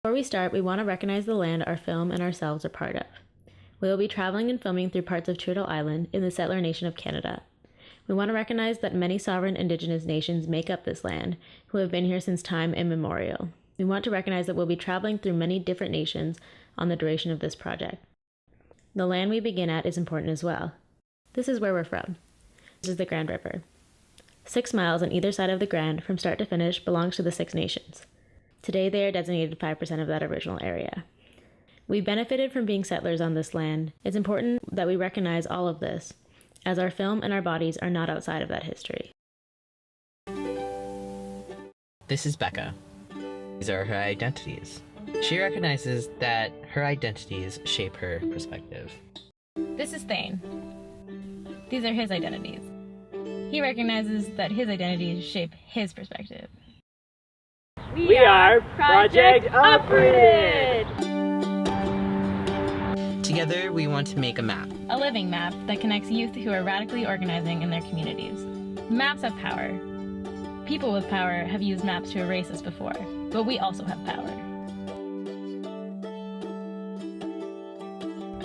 Before we start, we want to recognize the land our film and ourselves are part of. We will be traveling and filming through parts of Turtle Island in the settler nation of Canada. We want to recognize that many sovereign Indigenous nations make up this land, who have been here since time immemorial. We want to recognize that we'll be traveling through many different nations on the duration of this project. The land we begin at is important as well. This is where we're from. This is the Grand River. 6 miles on either side of the Grand, from start to finish, belongs to the Six Nations. Today they are designated 5% of that original area. We benefited from being settlers on this land. It's important that we recognize all of this, as our film and our bodies are not outside of that history. This is Becca. These are her identities. She recognizes that her identities shape her perspective. This is Thane. These are his identities. He recognizes that his identities shape his perspective. We are Project Uprooted! Together, we want to make a map. A living map that connects youth who are radically organizing in their communities. Maps have power. People with power have used maps to erase us before, but we also have power.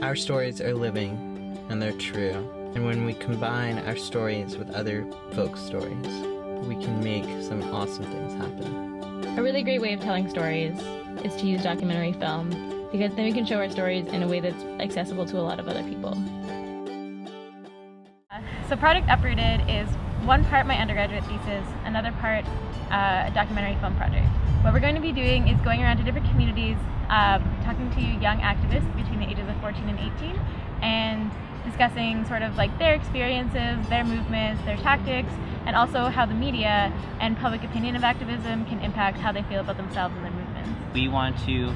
Our stories are living, and they're true. And when we combine our stories with other folks' stories, we can make some awesome things happen. A really great way of telling stories is to use documentary film, because then we can show our stories in a way that's accessible to a lot of other people. So Project Uprooted is one part my undergraduate thesis, another part a documentary film project. What we're going to be doing is going around to different communities, talking to young activists between the ages of 14 and 18, and discussing sort of like their experiences, their movements, their tactics, and also how the media and public opinion of activism can impact how they feel about themselves and their movements. We want to,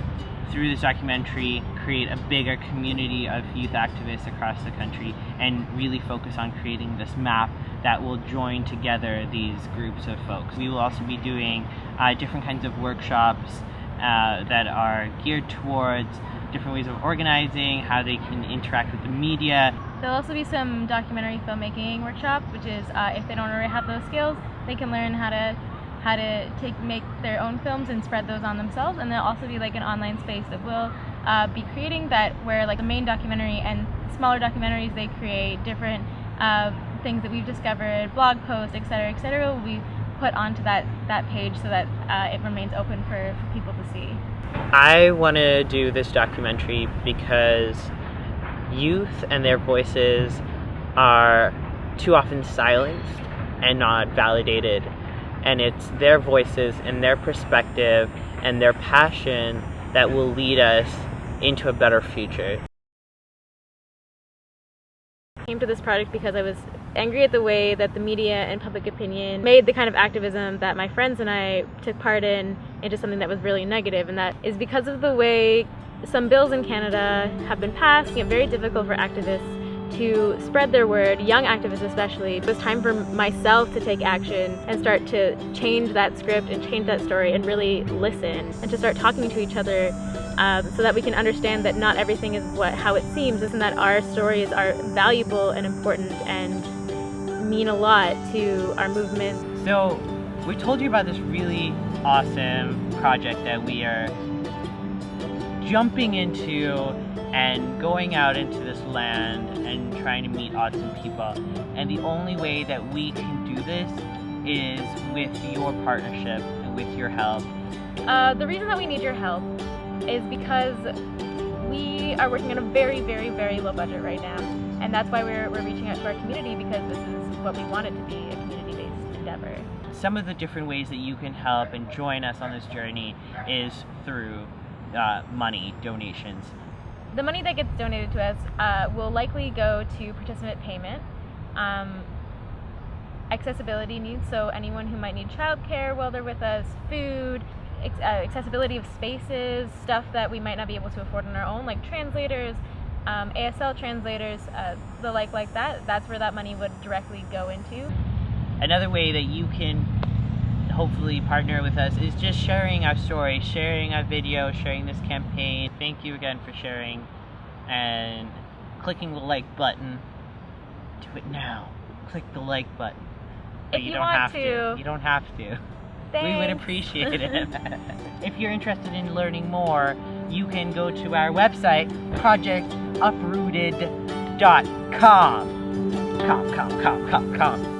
through this documentary, create a bigger community of youth activists across the country and really focus on creating this map that will join together these groups of folks. We will also be doing different kinds of workshops that are geared towards different ways of organizing, how they can interact with the media. There'll also be some documentary filmmaking workshops, which is if they don't already have those skills, they can learn how to make their own films and spread those on themselves. And there'll also be like an online space that we'll be creating, that where like the main documentary and smaller documentaries, they create different things that we've discovered, blog posts, etc., will be put onto that page so that it remains open for people to see. I want to do this documentary because youth and their voices are too often silenced and not validated. And it's their voices and their perspective and their passion that will lead us into a better future. I came to this project because I was angry at the way that the media and public opinion made the kind of activism that my friends and I took part in into something that was really negative, and that is because of the way some bills in Canada have been passed, making it very difficult for activists to spread their word, young activists especially. It was time for myself to take action and start to change that script and change that story and really listen and to start talking to each other so that we can understand that not everything is how it seems, and that our stories are valuable and important and mean a lot to our movement. So we told you about this really awesome project that we are jumping into and going out into this land and trying to meet awesome people. And the only way that we can do this is with your partnership and with your help. The reason that we need your help is because we are working on a very, very, very low budget right now. And that's why we're reaching out to our community, because this is what we want it to be, a community-based endeavor. Some of the different ways that you can help and join us on this journey is through money, donations. The money that gets donated to us will likely go to participant payment, accessibility needs, so anyone who might need childcare while they're with us, food, accessibility of spaces, stuff that we might not be able to afford on our own, like translators, ASL translators, the like that. That's where that money would directly go into. Another way that you can hopefully partner with us is just sharing our story, sharing our video, sharing this campaign. Thank you again for sharing and clicking the like button. Do it now. Click the like button. But you don't have to. You don't have to. We would appreciate it. If you're interested in learning more, you can go to our website, projectuprooted.com. Com.